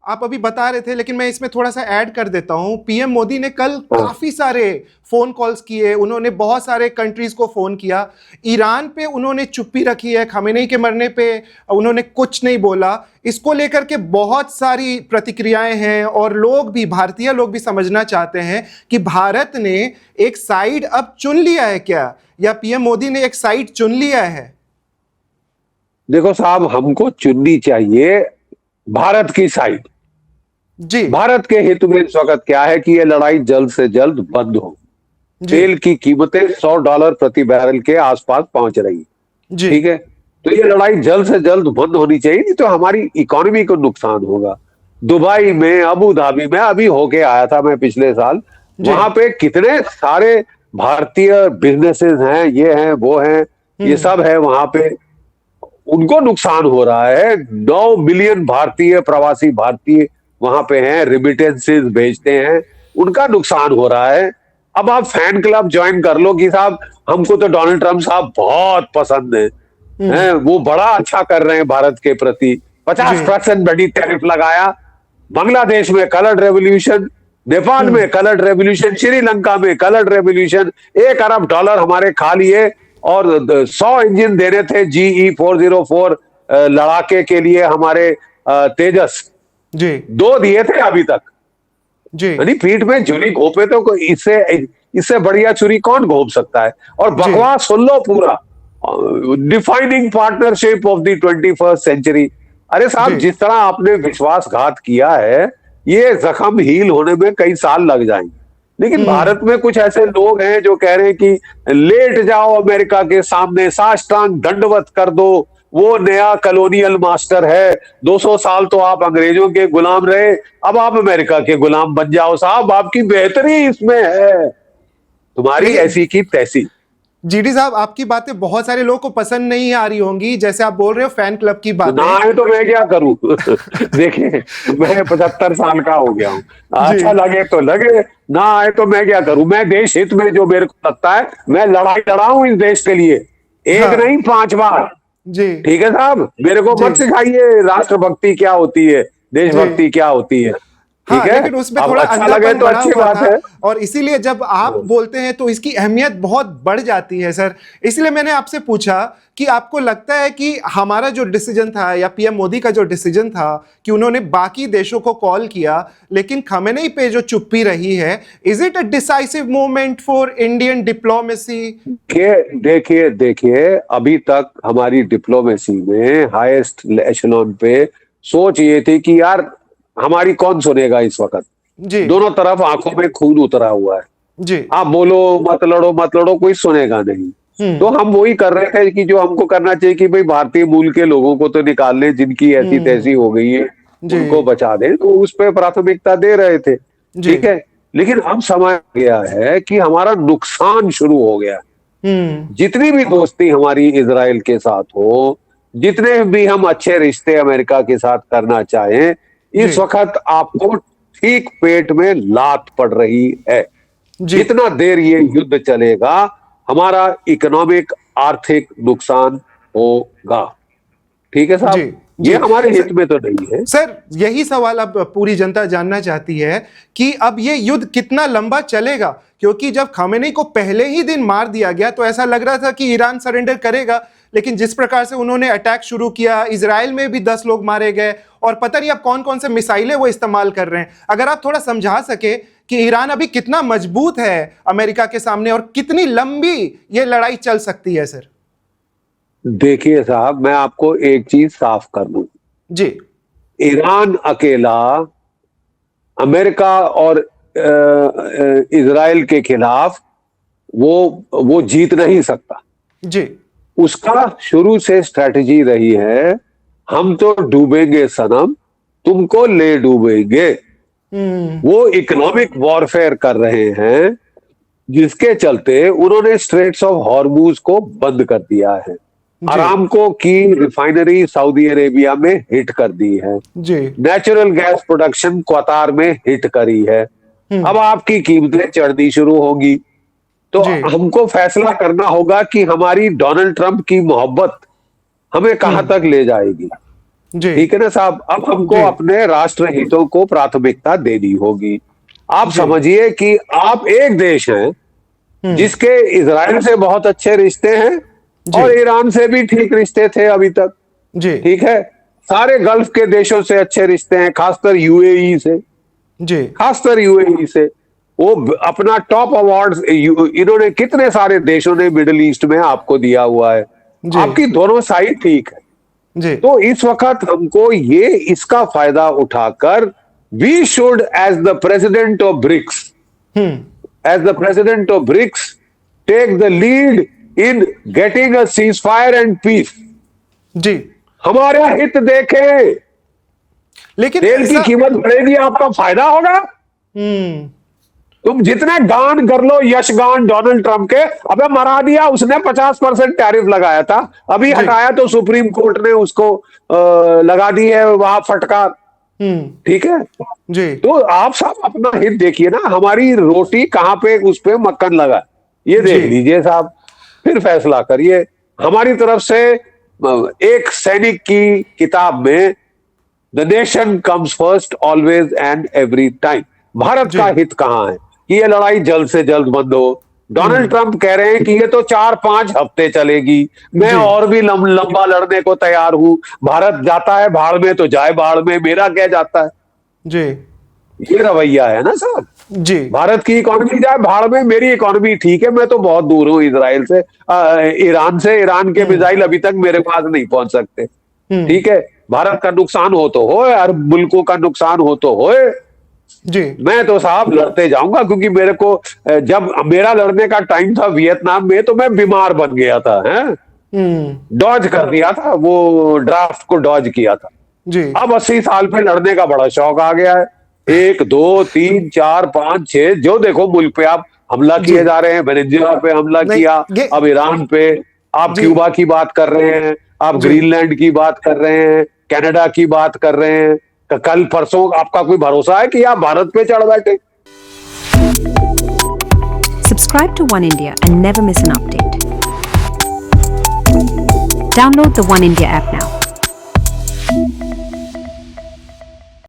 आप अभी बता रहे थे, लेकिन मैं इसमें थोड़ा सा ऐड कर देता हूं। पीएम मोदी ने कल हाँ। काफी सारे फोन कॉल्स किए, उन्होंने बहुत सारे कंट्रीज को फोन किया। ईरान पे उन्होंने चुप्पी रखी है, खमेनेई के मरने पे उन्होंने कुछ नहीं बोला। इसको लेकर के बहुत सारी प्रतिक्रियाएं हैं, और लोग भी, भारतीय लोग भी समझना चाहते हैं कि भारत ने एक साइड अब चुन लिया है क्या, या पीएम मोदी ने एक साइड चुन लिया है? देखो साहब, हमको चुननी चाहिए भारत की साइड। जी भारत के हित में इस वक्त क्या है कि ये लड़ाई जल्द से जल्द बंद हो। जी तेल की कीमतें $100 प्रति बैरल के आसपास पहुंच रही, जी ठीक है। तो ये लड़ाई जल्द से जल्द बंद होनी चाहिए, नहीं तो हमारी इकोनॉमी को नुकसान होगा। दुबई में, अबू धाबी में अभी होके आया था मैं पिछले साल। जी। वहां पे कितने सारे भारतीय बिजनेसेस हैं, ये हैं वो हैं, ये सब है वहां पे। उनको नुकसान हो रहा है। 9 मिलियन भारतीय, प्रवासी भारतीय वहां पे हैं, रिमिटेंसेस भेजते हैं, उनका नुकसान हो रहा है। अब आप फैन क्लब ज्वाइन कर लो कि साहब हमको तो डोनाल्ड ट्रंप साहब बहुत पसंद हैं, वो बड़ा अच्छा कर रहे हैं भारत के प्रति। 50% बड़ी टैरिफ लगाया। बांग्लादेश में कलर्ड रेवोल्यूशन, नेपाल में कलर्ड रेवोल्यूशन, श्रीलंका में कलर्ड रेवोल्यूशन, $1 अरब हमारे खा लिए। और 100 इंजन देने थे GE 404 लड़ाके के लिए हमारे तेजस, जी 2 दिए थे अभी तक। जी यानी पीठ में छुरी घोंपे तो इससे इससे बढ़िया छुरी कौन घोंप सकता है। और बकवास सुन लो पूरा, defining partnership of the 21st century. अरे साहब, जी। जिस तरह आपने विश्वासघात किया है, ये जख्म हील होने में कई साल लग जाएंगे। लेकिन भारत में कुछ ऐसे लोग हैं जो कह रहे हैं कि लेट जाओ अमेरिका के सामने, साष्टांग दंडवत कर दो, वो नया कॉलोनियल मास्टर है। 200 साल तो आप अंग्रेजों के गुलाम रहे, अब आप अमेरिका के गुलाम बन जाओ। साहब, आपकी बेहतरी इसमें है, तुम्हारी लेकिन ऐसी की तैसी। जीडी साहब, आपकी बातें बहुत सारे लोगों को पसंद नहीं आ रही होंगी, जैसे आप बोल रहे हो फैन क्लब की ना बातें। आए तो मैं क्या करूं? देखिए, मैं 75 साल का हो गया हूं। जी अच्छा लगे तो लगे, ना आए तो मैं क्या करूं? मैं देश हित में जो मेरे को लगता है, मैं लड़ाई लड़ा हूं इस देश के लिए, एक हाँ नहीं 5 बार। जी ठीक है साहब, मेरे को जी मत सिखाइए राष्ट्रभक्ति क्या होती है, जी। देशभक्ति क्या होती है। ठीक हाँ, है, लेकिन उसमें अब थोड़ा अच्छा लगे अंधापन तो बढ़ा अच्छी हुआ बात था, है। और इसीलिए जब आप बोलते हैं तो इसकी अहमियत बहुत बढ़ जाती है सर। इसलिए मैंने आपसे पूछा कि आपको लगता है कि हमारा जो डिसीजन था, या पीएम मोदी का जो डिसीजन था कि उन्होंने बाकी देशों को कॉल किया लेकिन खमेनेई पे जो चुप्पी रही है, is it a decisive movement for Indian diplomacy? देखिए देखिए, अभी तक हमारी डिप्लोमेसी में हाईएस्ट एशेलॉन पे सोच ये थी कि यार हमारी कौन सुनेगा इस वक्त। जी दोनों तरफ आंखों में खून उतरा हुआ है। जी। आप बोलो मत लड़ो, कोई सुनेगा नहीं। तो हम वही कर रहे थे कि जो हमको करना चाहिए कि भाई भारतीय मूल के लोगों को तो निकाल लें, जिनकी ऐसी तैसी हो गई है जी उनको बचा दें, तो उस पर प्राथमिकता दे रहे थे। जी। ठीक है, लेकिन अब समय गया है कि हमारा नुकसान शुरू हो गया। जितनी भी दोस्ती हमारी इजराइल के साथ हो, जितने भी हम अच्छे रिश्ते अमेरिका के साथ करना चाहें, जी इस वक्त आपको ठीक पेट में लात पड़ रही है। जी जितना देर ये युद्ध चलेगा, हमारा इकोनॉमिक, आर्थिक नुकसान होगा। ठीक है जी साहब, जी। ये हमारे हित में तो नहीं है। सर, यही सवाल अब पूरी जनता जानना चाहती है कि अब ये युद्ध कितना लंबा चलेगा, क्योंकि जब खमेनेई को पहले ही दिन मार दिया गया तो ऐसा लग रहा था कि ईरान सरेंडर करेगा, लेकिन जिस प्रकार से उन्होंने अटैक शुरू किया, इजराइल में भी 10 लोग मारे गए, और पता नहीं अब कौन कौन से मिसाइलें वो इस्तेमाल कर रहे हैं। अगर आप थोड़ा समझा सके कि ईरान अभी कितना मजबूत है अमेरिका के सामने, और कितनी लंबी ये लड़ाई चल सकती है सर। देखिए साहब, मैं आपको एक चीज साफ कर दूं। जी ईरान अकेला अमेरिका और इजराइल के खिलाफ वो जीत नहीं सकता। जी उसका शुरू से स्ट्रेटजी रही है, हम तो डूबेंगे सनम, तुमको ले डूबेंगे। वो इकोनॉमिक वॉरफेयर कर रहे हैं, जिसके चलते उन्होंने स्ट्रेट्स ऑफ हॉर्मुज को बंद कर दिया है। अरामको की रिफाइनरी सऊदी अरेबिया में हिट कर दी है। जी नेचुरल गैस प्रोडक्शन क्वातार में हिट करी है। अब आपकी कीमतें चढ़नी शुरू होगी। तो जी हमको फैसला करना होगा कि हमारी डोनाल्ड ट्रंप की मोहब्बत हमें कहां तक ले जाएगी। जी ठीक है ना साहब। अब हमको जी अपने राष्ट्र हितों को प्राथमिकता देनी होगी। आप जी समझिए कि आप एक देश हैं जिसके इजराइल से बहुत अच्छे रिश्ते हैं जी और ईरान से भी ठीक रिश्ते थे अभी तक। जी ठीक है, सारे गल्फ के देशों से अच्छे रिश्ते हैं, खासकर यूएई से, जी खासकर यूएई से। वो अपना टॉप अवार्ड इन्होंने कितने सारे देशों ने मिडिल ईस्ट में आपको दिया हुआ है। जी आपकी दोनों साइड ठीक है। जी तो इस वक्त हमको ये इसका फायदा उठाकर we should as the president of BRICS, as the president of BRICS take the lead in getting a ceasefire and peace. जी हमारा हित देखें, लेकिन तेल की ऐसा कीमत बढ़ेगी, आपका फायदा होगा। तुम जितने गान कर लो यशगान डोनाल्ड ट्रंप के, अबे मरा दिया उसने, 50% टैरिफ लगाया था, अभी जी हटाया तो सुप्रीम कोर्ट ने उसको लगा दी है वहां फटकार। ठीक है, जी तो आप सब अपना हित देखिए ना, हमारी रोटी कहां पे उस पे मक्खन लगा, ये देख जी लीजिए साहब, फिर फैसला करिए। हमारी तरफ से एक सैनिक की किताब में the nation comes first always and every time, Bharat ji का हित कहां है कि ये लड़ाई जल्द से जल्द बंद हो। डोनाल्ड ट्रंप कह रहे हैं कि ये तो 4-5 हफ्ते चलेगी, मैं जी और भी लंबा लड़ने को तैयार हूं। भारत जाता है भाड़ में तो जाए भाड़ में, मेरा क्या जाता है। जी ये रवैया है ना साहब। जी भारत की इकोनॉमी जाए भाड़ में, मेरी इकोनॉमी ठीक है, मैं तो बहुत दूर हूं इसराइल से, ईरान से, ईरान के मिसाइल अभी तक मेरे पास नहीं पहुंच सकते। ठीक है, भारत का नुकसान हो तो हो, अरब मुल्कों का नुकसान हो तो हो, जी मैं तो साहब लड़ते जाऊंगा। क्योंकि मेरे को जब मेरा लड़ने का टाइम था वियतनाम में, तो मैं बीमार बन गया था, हैं, डॉज कर दिया था, वो ड्राफ्ट को डॉज किया था। जी अब 80 साल पे लड़ने का बड़ा शौक आ गया है। 1 2 3 4 5 6 जो देखो मुल्क पे आप हमला जी किए जा रहे हैं। वेनेजुएला पे हमला नहीं किया, ये अब ईरान पे, आप जी क्यूबा की बात कर रहे हैं, आप जी ग्रीनलैंड की बात कर रहे हैं, कनाडा की बात कर रहे हैं। कल परसों आपका कोई भरोसा है कि आप भारत पे चढ़ बैठे। Subscribe to One India and never miss an update. Download the One India app now.